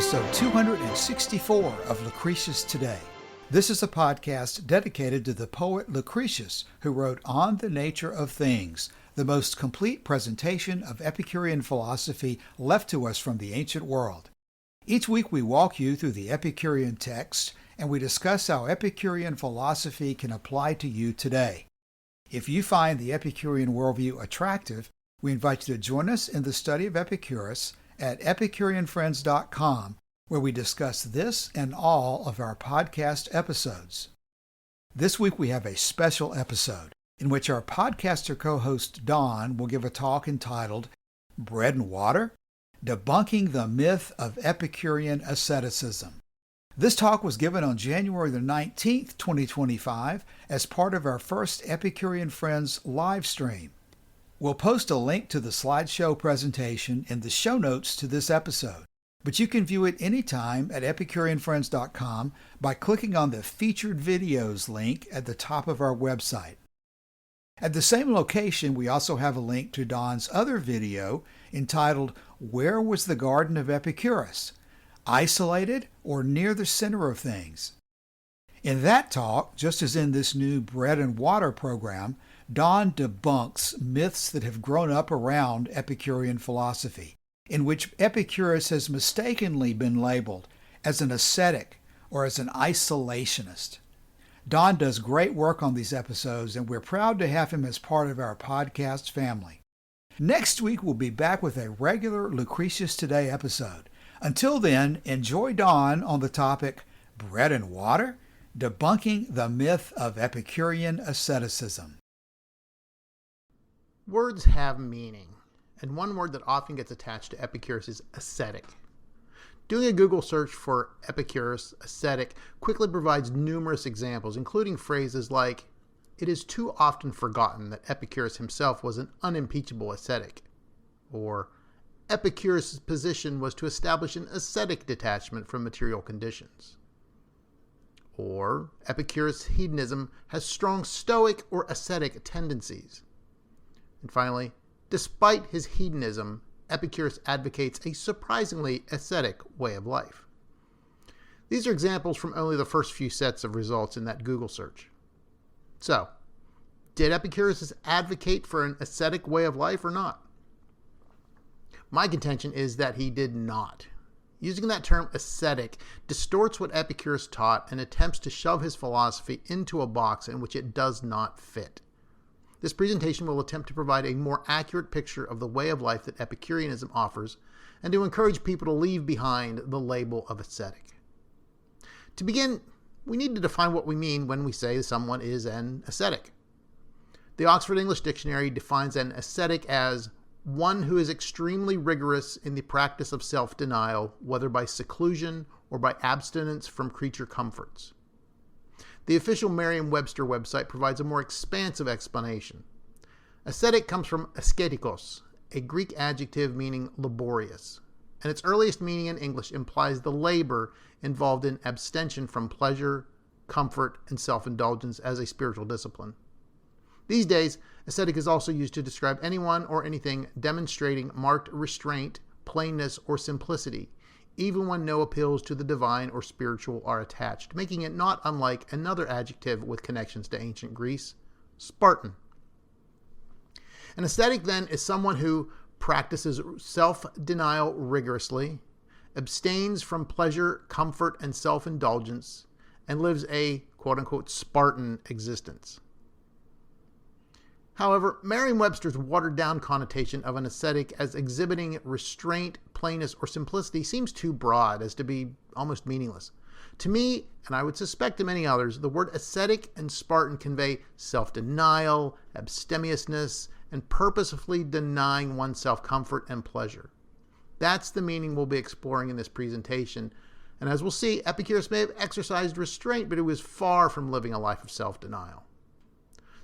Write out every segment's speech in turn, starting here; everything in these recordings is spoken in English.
episode 264 of Lucretius Today. This is a podcast dedicated to the poet Lucretius, who wrote On the Nature of Things, the most complete presentation of Epicurean philosophy left to us from the ancient world. Each week we walk you through the Epicurean text, and we discuss how Epicurean philosophy can apply to you today. If you find the Epicurean worldview attractive, we invite you to join us in the study of Epicurus at Epicureanfriends.com, where we discuss this and all of our podcast episodes. This week we have a special episode in which our podcaster co-host Don will give a talk entitled Bread and Water? Debunking the Myth of Epicurean Asceticism. This talk was given on January the 19th, 2025, as part of our first Epicurean Friends live stream. We'll post a link to the slideshow presentation in the show notes to this episode, but you can view it anytime at Epicureanfriends.com by clicking on the Featured Videos link at the top of our website. At the same location, we also have a link to Don's other video entitled Where Was the Garden of Epicurus? Isolated or near the center of things? In that talk, just as in this new Bread and Water program, Don debunks myths that have grown up around Epicurean philosophy, in which Epicurus has mistakenly been labeled as an ascetic or as an isolationist. Don does great work on these episodes, and we're proud to have him as part of our podcast family. Next week, we'll be back with a regular Lucretius Today episode. Until then, enjoy Don on the topic Bread and Water? Debunking the Myth of Epicurean Asceticism. Words have meaning, and one word that often gets attached to Epicurus is ascetic. Doing a Google search for Epicurus, ascetic, quickly provides numerous examples, including phrases like, "It is too often forgotten that Epicurus himself was an unimpeachable ascetic," or "Epicurus' position was to establish an ascetic detachment from material conditions," or "Epicurus' hedonism has strong stoic or ascetic tendencies." And finally, despite his hedonism, Epicurus advocates a surprisingly ascetic way of life. These are examples from only the first few sets of results in that Google search. So, did Epicurus advocate for an ascetic way of life or not? My contention is that he did not. Using that term ascetic distorts what Epicurus taught and attempts to shove his philosophy into a box in which it does not fit. This presentation will attempt to provide a more accurate picture of the way of life that Epicureanism offers and to encourage people to leave behind the label of ascetic. To begin, we need to define what we mean when we say someone is an ascetic. The Oxford English Dictionary defines an ascetic as one who is extremely rigorous in the practice of self-denial, whether by seclusion or by abstinence from creature comforts. The official Merriam-Webster website provides a more expansive explanation. Ascetic comes from ascetikos, a Greek adjective meaning laborious, and its earliest meaning in English implies the labor involved in abstention from pleasure, comfort, and self-indulgence as a spiritual discipline. These days, ascetic is also used to describe anyone or anything demonstrating marked restraint, plainness, or simplicity, even when no appeals to the divine or spiritual are attached, making it not unlike another adjective with connections to ancient Greece, Spartan. An ascetic, then, is someone who practices self-denial rigorously, abstains from pleasure, comfort, and self-indulgence, and lives a quote-unquote Spartan existence. However, Merriam-Webster's watered-down connotation of an ascetic as exhibiting restraint, plainness, or simplicity seems too broad as to be almost meaningless. To me, and I would suspect to many others, the word ascetic and Spartan convey self-denial, abstemiousness, and purposefully denying oneself comfort and pleasure. That's the meaning we'll be exploring in this presentation, and as we'll see, Epicurus may have exercised restraint, but he was far from living a life of self-denial.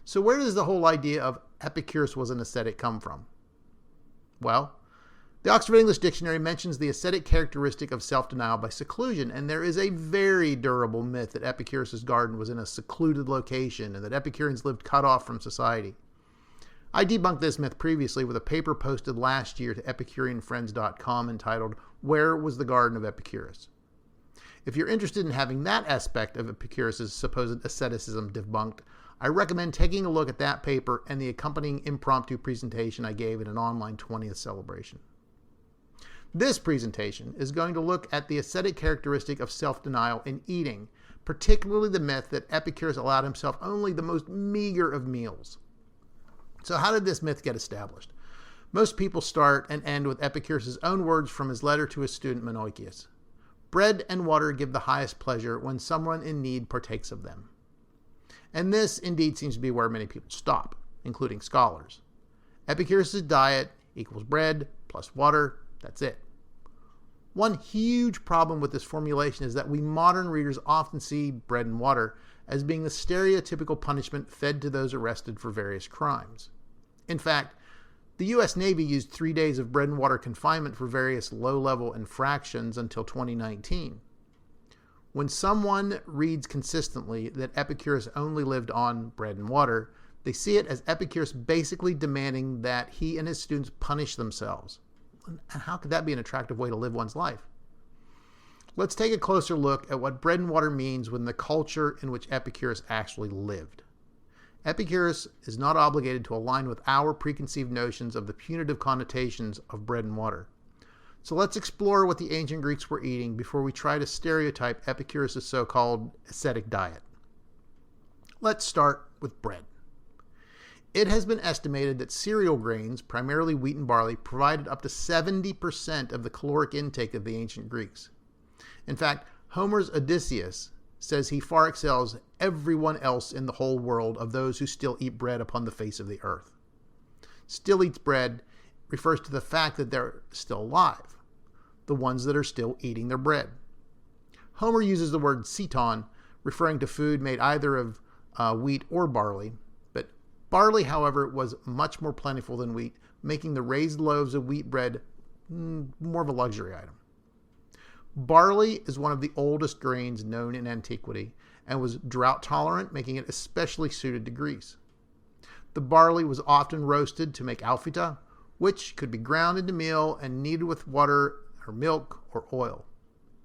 So where does the whole idea of Epicurus was an ascetic come from? Well, the Oxford English Dictionary mentions the ascetic characteristic of self-denial by seclusion, and there is a very durable myth that Epicurus' garden was in a secluded location and that Epicureans lived cut off from society. I debunked this myth previously with a paper posted last year to EpicureanFriends.com entitled, "Where Was the Garden of Epicurus?" If you're interested in having that aspect of Epicurus' supposed asceticism debunked, I recommend taking a look at that paper and the accompanying impromptu presentation I gave at an online 20th celebration. This presentation is going to look at the ascetic characteristic of self-denial in eating, particularly the myth that Epicurus allowed himself only the most meager of meals. So how did this myth get established? Most people start and end with Epicurus' own words from his letter to his student Menoikeus. Bread and water give the highest pleasure when someone in need partakes of them. And this indeed seems to be where many people stop, including scholars. Epicurus' diet equals bread plus water, that's it. One huge problem with this formulation is that we modern readers often see bread and water as being the stereotypical punishment fed to those arrested for various crimes. In fact, the U.S. Navy used 3 days of bread and water confinement for various low-level infractions until 2019. When someone reads consistently that Epicurus only lived on bread and water, they see it as Epicurus basically demanding that he and his students punish themselves. And how could that be an attractive way to live one's life? Let's take a closer look at what bread and water means within the culture in which Epicurus actually lived. Epicurus is not obligated to align with our preconceived notions of the punitive connotations of bread and water. So let's explore what the ancient Greeks were eating before we try to stereotype Epicurus' so-called ascetic diet. Let's start with bread. It has been estimated that cereal grains, primarily wheat and barley, provided up to 70% of the caloric intake of the ancient Greeks. In fact, Homer's Odysseus says he far excels everyone else in the whole world of those who still eat bread upon the face of the earth. Still eats bread refers to the fact that they're still alive, the ones that are still eating their bread. Homer uses the word ceton, referring to food made either of wheat or barley. Barley, however, was much more plentiful than wheat, making the raised loaves of wheat bread more of a luxury item. Barley is one of the oldest grains known in antiquity and was drought tolerant, making it especially suited to Greece. The barley was often roasted to make alphita, which could be ground into meal and kneaded with water or milk or oil.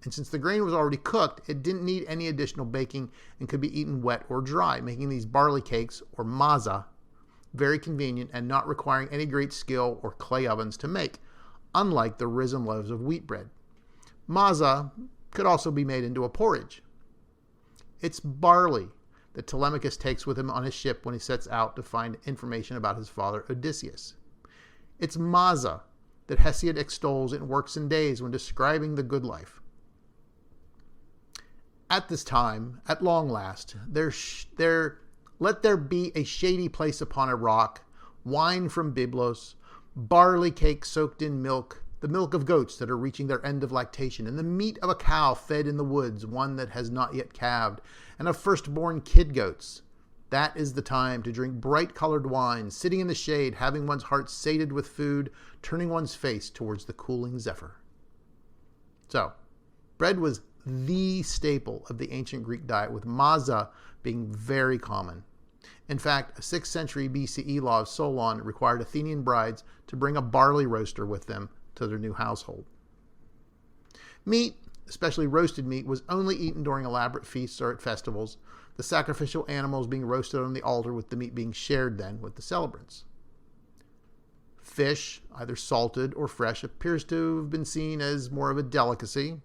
And since the grain was already cooked, it didn't need any additional baking and could be eaten wet or dry, making these barley cakes, or maza, very convenient and not requiring any great skill or clay ovens to make, unlike the risen loaves of wheat bread. Maza could also be made into a porridge. It's barley that Telemachus takes with him on his ship when he sets out to find information about his father Odysseus. It's maza that Hesiod extols in Works and Days when describing the good life. At this time, at long last, let there be a shady place upon a rock, wine from Byblos, barley cake soaked in milk, the milk of goats that are reaching their end of lactation, and the meat of a cow fed in the woods, one that has not yet calved, and of firstborn kid goats. That is the time to drink bright-colored wine, sitting in the shade, having one's heart sated with food, turning one's face towards the cooling zephyr. So, bread was the staple of the ancient Greek diet, with maza being very common. In fact, a 6th century BCE law of Solon required Athenian brides to bring a barley roaster with them to their new household. Meat, especially roasted meat, was only eaten during elaborate feasts or at festivals, the sacrificial animals being roasted on the altar with the meat being shared then with the celebrants. Fish, either salted or fresh, appears to have been seen as more of a delicacy.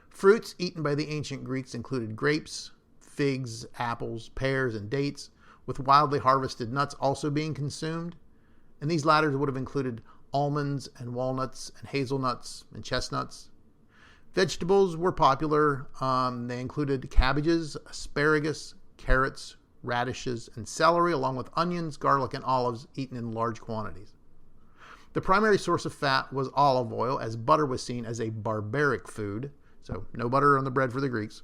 Fruits eaten by the ancient Greeks included grapes, figs, apples, pears, and dates, with wildly harvested nuts also being consumed. And these latter would have included almonds and walnuts and hazelnuts and chestnuts. Vegetables were popular. They included cabbages, asparagus, carrots, radishes, and celery, along with onions, garlic, and olives eaten in large quantities. The primary source of fat was olive oil, as butter was seen as a barbaric food. So no butter on the bread for the Greeks.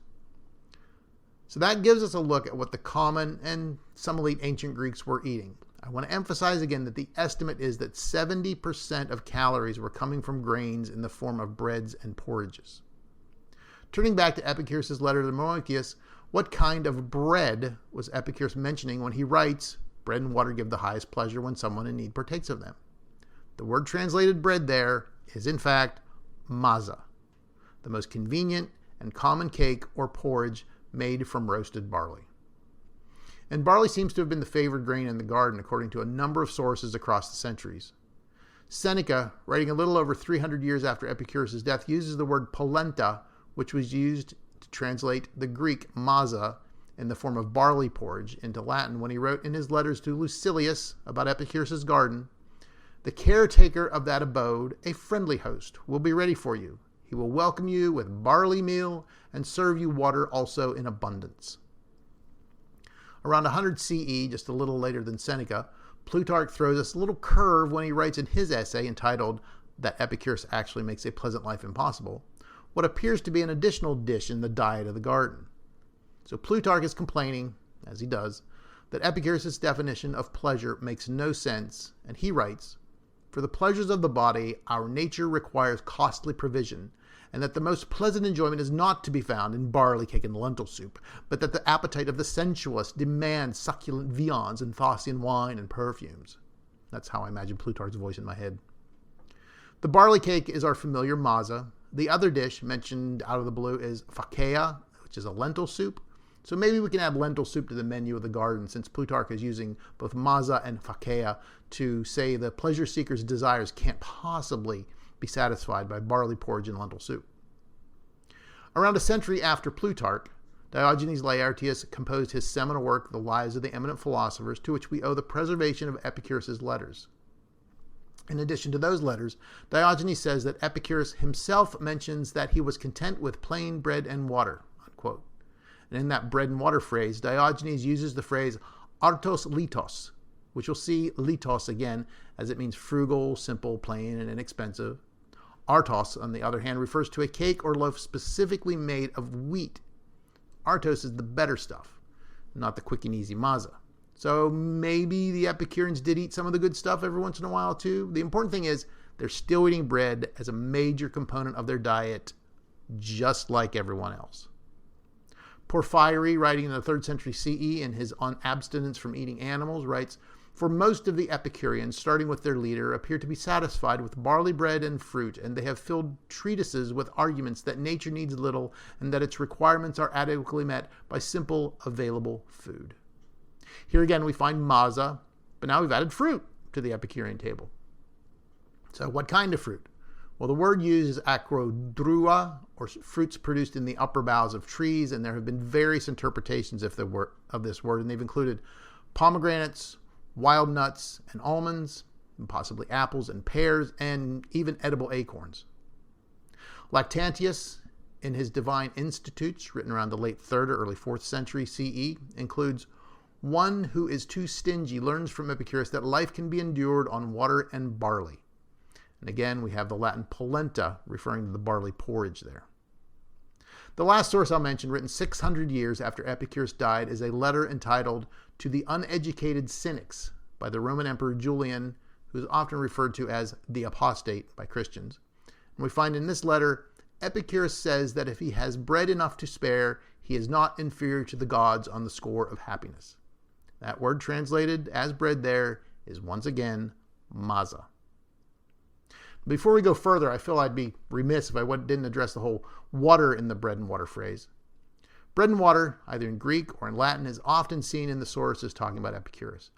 So that gives us a look at what the common and some elite ancient Greeks were eating. I want to emphasize again that the estimate is that 70% of calories were coming from grains in the form of breads and porridges. Turning back to Epicurus' letter to Menoikeus, what kind of bread was Epicurus mentioning when he writes, bread and water give the highest pleasure when someone in need partakes of them. The word translated bread there is in fact maza, the most convenient and common cake or porridge made from roasted barley. And barley seems to have been the favored grain in the garden according to a number of sources across the centuries. Seneca, writing a little over 300 years after Epicurus' death, uses the word polenta, which was used to translate the Greek maza in the form of barley porridge into Latin when he wrote in his letters to Lucilius about Epicurus' garden, "The caretaker of that abode, a friendly host, will be ready for you. He will welcome you with barley meal and serve you water also in abundance." Around 100 CE, just a little later than Seneca, Plutarch throws us a little curve when he writes in his essay entitled "That Epicurus Actually Makes a Pleasant Life Impossible," what appears to be an additional dish in the diet of the garden. So Plutarch is complaining, as he does, that Epicurus' definition of pleasure makes no sense, and he writes, "For the pleasures of the body, our nature requires costly provision, and that the most pleasant enjoyment is not to be found in barley cake and lentil soup, but that the appetite of the sensuous demands succulent viands and Thausian wine and perfumes." That's how I imagine Plutarch's voice in my head. The barley cake is our familiar maza. The other dish mentioned out of the blue is fakea, which is a lentil soup. So maybe we can add lentil soup to the menu of the garden, since Plutarch is using both maza and fakea to say the pleasure seeker's desires can't possibly be satisfied by barley porridge and lentil soup. Around a century after Plutarch, Diogenes Laertius composed his seminal work, The Lives of the Eminent Philosophers, to which we owe the preservation of Epicurus' letters. In addition to those letters, Diogenes says that Epicurus himself mentions that he was content with plain bread and water, unquote. And in that bread and water phrase, Diogenes uses the phrase artos litos, which you'll see litos again, as it means frugal, simple, plain, and inexpensive. Artos, on the other hand, refers to a cake or loaf specifically made of wheat. Artos is the better stuff, not the quick and easy maza. So maybe the Epicureans did eat some of the good stuff every once in a while too. The important thing is they're still eating bread as a major component of their diet, just like everyone else. Porphyry, writing in the 3rd century CE in his On Abstinence from Eating Animals, writes, "For most of the Epicureans, starting with their leader, appear to be satisfied with barley bread and fruit, and they have filled treatises with arguments that nature needs little and that its requirements are adequately met by simple, available food." Here again we find maza, but now we've added fruit to the Epicurean table. So what kind of fruit? Well, the word used is acrodrua, or fruits produced in the upper boughs of trees, and there have been various interpretations of this word, and they've included pomegranates, wild nuts, and almonds, and possibly apples and pears, and even edible acorns. Lactantius, in his Divine Institutes, written around the late 3rd or early 4th century CE, includes, "One who is too stingy learns from Epicurus that life can be endured on water and barley." And again, we have the Latin polenta, referring to the barley porridge there. The last source I'll mention, written 600 years after Epicurus died, is a letter entitled "To the Uneducated Cynics" by the Roman Emperor Julian, who is often referred to as the apostate by Christians. And we find in this letter, Epicurus says that if he has bread enough to spare, he is not inferior to the gods on the score of happiness. That word translated as bread there is once again maza. Before we go further, I feel I'd be remiss if I didn't address the whole water in the bread and water phrase. Bread and water, either in Greek or in Latin, is often seen in the sources talking about Epicurus.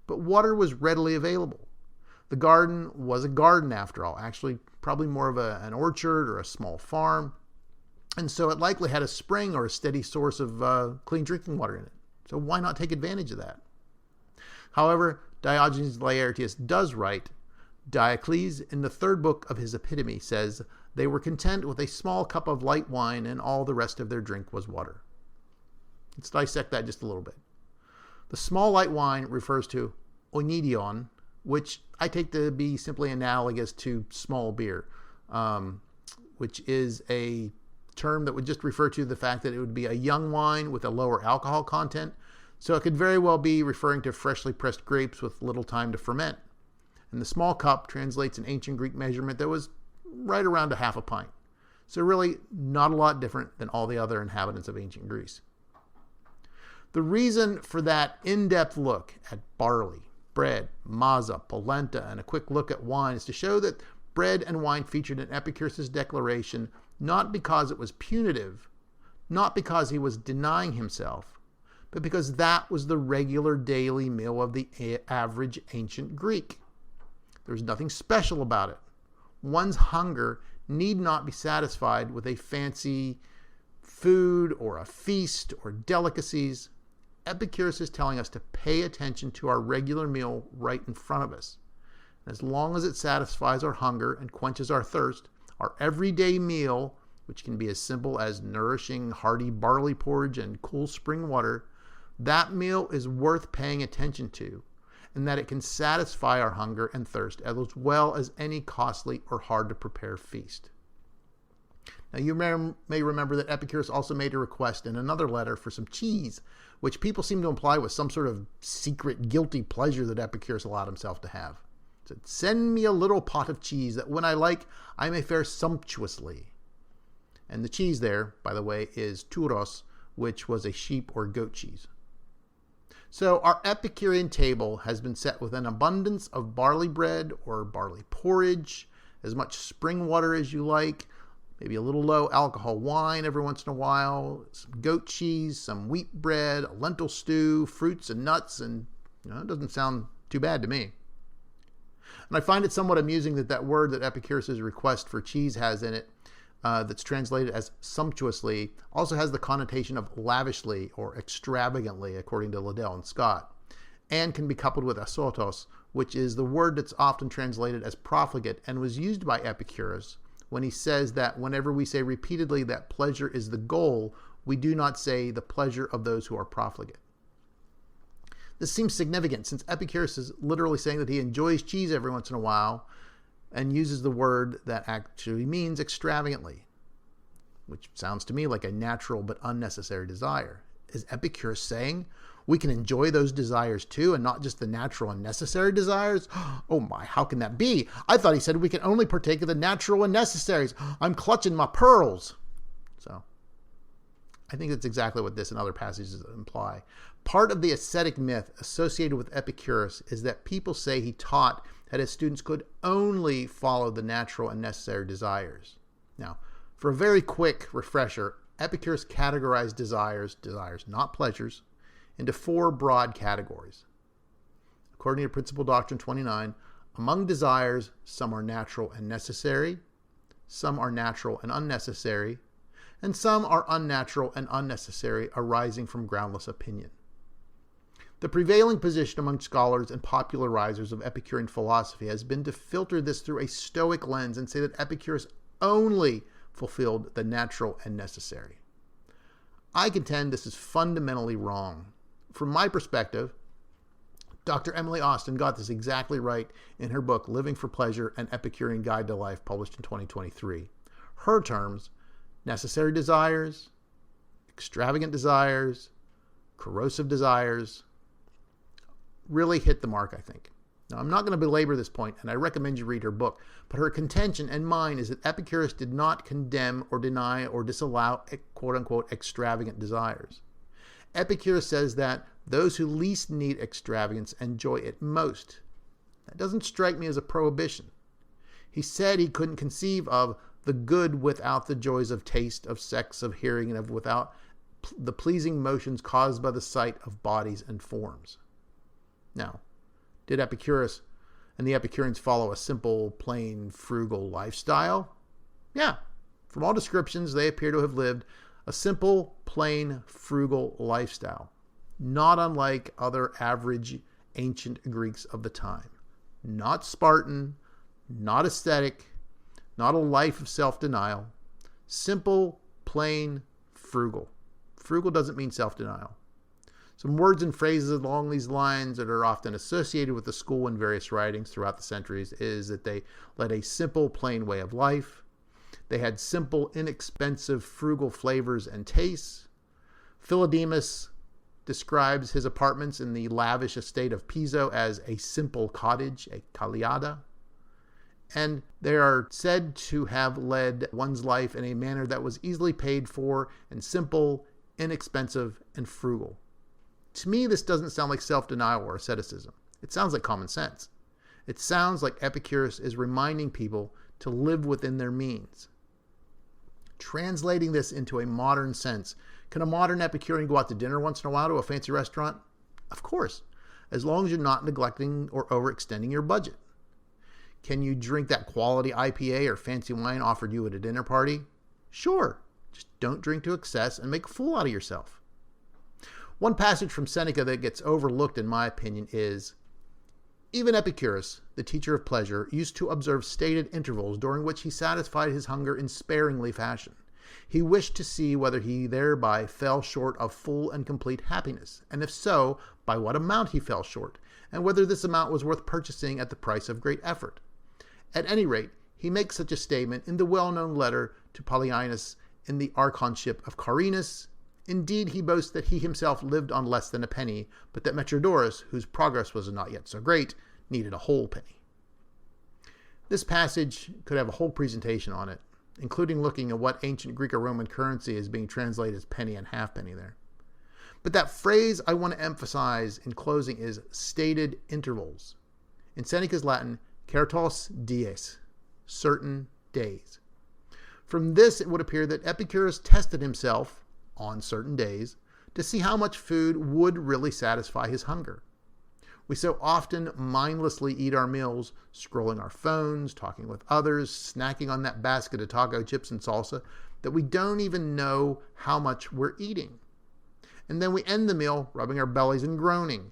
But water was readily available. The garden was a garden after all, actually probably more of an orchard or a small farm. And so it likely had a spring or a steady source of clean drinking water in it. So why not take advantage of that? However, Diogenes Laertius does write, Diocles, in the 3rd book of his Epitome, says, "They were content with a small cup of light wine, and all the rest of their drink was water." Let's dissect that just a little bit. The small light wine refers to oinidion, which I take to be simply analogous to small beer, which is a term that would just refer to the fact that it would be a young wine with a lower alcohol content. So it could very well be referring to freshly pressed grapes with little time to ferment. And the small cup translates an ancient Greek measurement that was right around a half a pint. So really not a lot different than all the other inhabitants of ancient Greece. The reason for that in-depth look at barley, bread, maza, polenta, and a quick look at wine is to show that bread and wine featured in Epicurus' declaration not because it was punitive, not because he was denying himself, but because that was the regular daily meal of the average ancient Greek. There was nothing special about it. One's hunger need not be satisfied with a fancy food or a feast or delicacies. Epicurus is telling us to pay attention to our regular meal right in front of us. As long as it satisfies our hunger and quenches our thirst, our everyday meal, which can be as simple as nourishing hearty barley porridge and cool spring water, that meal is worth paying attention to, and that it can satisfy our hunger and thirst as well as any costly or hard-to-prepare feast. Now, you may remember that Epicurus also made a request in another letter for some cheese, which people seem to imply was some sort of secret guilty pleasure that Epicurus allowed himself to have. He said, "Send me a little pot of cheese that when I like, I may fare sumptuously." And the cheese there, by the way, is turos, which was a sheep or goat cheese. So our Epicurean table has been set with an abundance of barley bread or barley porridge, as much spring water as you like, maybe a little low alcohol wine every once in a while, some goat cheese, some wheat bread, a lentil stew, fruits and nuts, and it doesn't sound too bad to me. And I find it somewhat amusing that that word that Epicurus' request for cheese has in it, that's translated as sumptuously, also has the connotation of lavishly or extravagantly, according to Liddell and Scott, and can be coupled with asotos, which is the word that's often translated as profligate and was used by Epicurus when he says that whenever we say repeatedly that pleasure is the goal, we do not say the pleasure of those who are profligate. This seems significant since Epicurus is literally saying that he enjoys cheese every once in a while and uses the word that actually means extravagantly, which sounds to me like a natural but unnecessary desire. Is Epicurus saying we can enjoy those desires too and not just the natural and necessary desires? Oh my, how can that be? I thought he said we can only partake of the natural and necessaries. I'm clutching my pearls. So I think that's exactly what this and other passages imply. Part of the ascetic myth associated with Epicurus is that people say he taught that his students could only follow the natural and necessary desires. Now, for a very quick refresher, Epicurus categorized desires, not pleasures, into four broad categories. According to Principal Doctrine 29, among desires, some are natural and necessary, some are natural and unnecessary, and some are unnatural and unnecessary arising from groundless opinion. The prevailing position among scholars and popularizers of Epicurean philosophy has been to filter this through a Stoic lens and say that Epicurus only fulfilled the natural and necessary. I contend this is fundamentally wrong. From my perspective, Dr. Emily Austin got this exactly right in her book, Living for Pleasure, An Epicurean Guide to Life, published in 2023. Her terms, necessary desires, extravagant desires, corrosive desires, really hit the mark, I think. Now, I'm not going to belabor this point, and I recommend you read her book, but her contention and mine is that Epicurus did not condemn or deny or disallow quote-unquote extravagant desires. Epicurus says that those who least need extravagance enjoy it most. That doesn't strike me as a prohibition. He said he couldn't conceive of the good without the joys of taste, of sex, of hearing, and of without the pleasing motions caused by the sight of bodies and forms. Now, did Epicurus and the Epicureans follow a simple, plain, frugal lifestyle? Yeah. From all descriptions, they appear to have lived a simple, plain, frugal lifestyle, not unlike other average ancient Greeks of the time. Not Spartan, not ascetic, not a life of self-denial. Simple, plain, frugal. Frugal doesn't mean self-denial. Some words and phrases along these lines that are often associated with the school in various writings throughout the centuries is that they led a simple, plain way of life. They had simple, inexpensive, frugal flavors and tastes. Philodemus describes his apartments in the lavish estate of Piso as a simple cottage, a cagliada. And they are said to have led one's life in a manner that was easily paid for and simple, inexpensive, and frugal. To me, this doesn't sound like self-denial or asceticism. It sounds like common sense. It sounds like Epicurus is reminding people to live within their means. Translating this into a modern sense, can a modern Epicurean go out to dinner once in a while to a fancy restaurant? Of course, as long as you're not neglecting or overextending your budget. Can you drink that quality IPA or fancy wine offered you at a dinner party? Sure, just don't drink to excess and make a fool out of yourself. One passage from Seneca that gets overlooked in my opinion is, even Epicurus, the teacher of pleasure, used to observe stated intervals during which he satisfied his hunger in sparingly fashion. He wished to see whether he thereby fell short of full and complete happiness, and if so, by what amount he fell short, and whether this amount was worth purchasing at the price of great effort. At any rate, he makes such a statement in the well-known letter to Polyaenus in the archonship of Carinus. Indeed, he boasts that he himself lived on less than a penny, but that Metrodorus, whose progress was not yet so great, needed a whole penny. This passage could have a whole presentation on it, including looking at what ancient Greek or Roman currency is being translated as penny and halfpenny there. But that phrase I want to emphasize in closing is stated intervals. In Seneca's Latin, certos dies, certain days. From this, it would appear that Epicurus tested himself on certain days to see how much food would really satisfy his hunger. We so often mindlessly eat our meals, scrolling our phones, talking with others, snacking on that basket of taco chips and salsa, that we don't even know how much we're eating. And then we end the meal rubbing our bellies and groaning.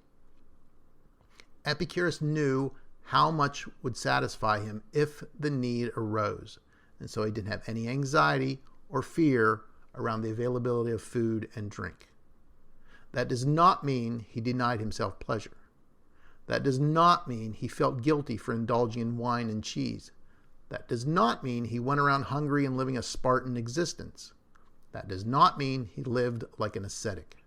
Epicurus knew how much would satisfy him if the need arose, and so he didn't have any anxiety or fear around the availability of food and drink. That does not mean he denied himself pleasure. That does not mean he felt guilty for indulging in wine and cheese. That does not mean he went around hungry and living a Spartan existence. That does not mean he lived like an ascetic.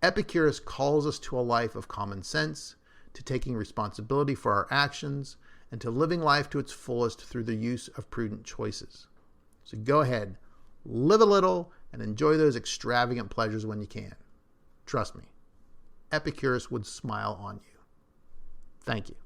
Epicurus calls us to a life of common sense, to taking responsibility for our actions, and to living life to its fullest through the use of prudent choices. So go ahead, live a little, and enjoy those extravagant pleasures when you can. Trust me, Epicurus would smile on you. Thank you.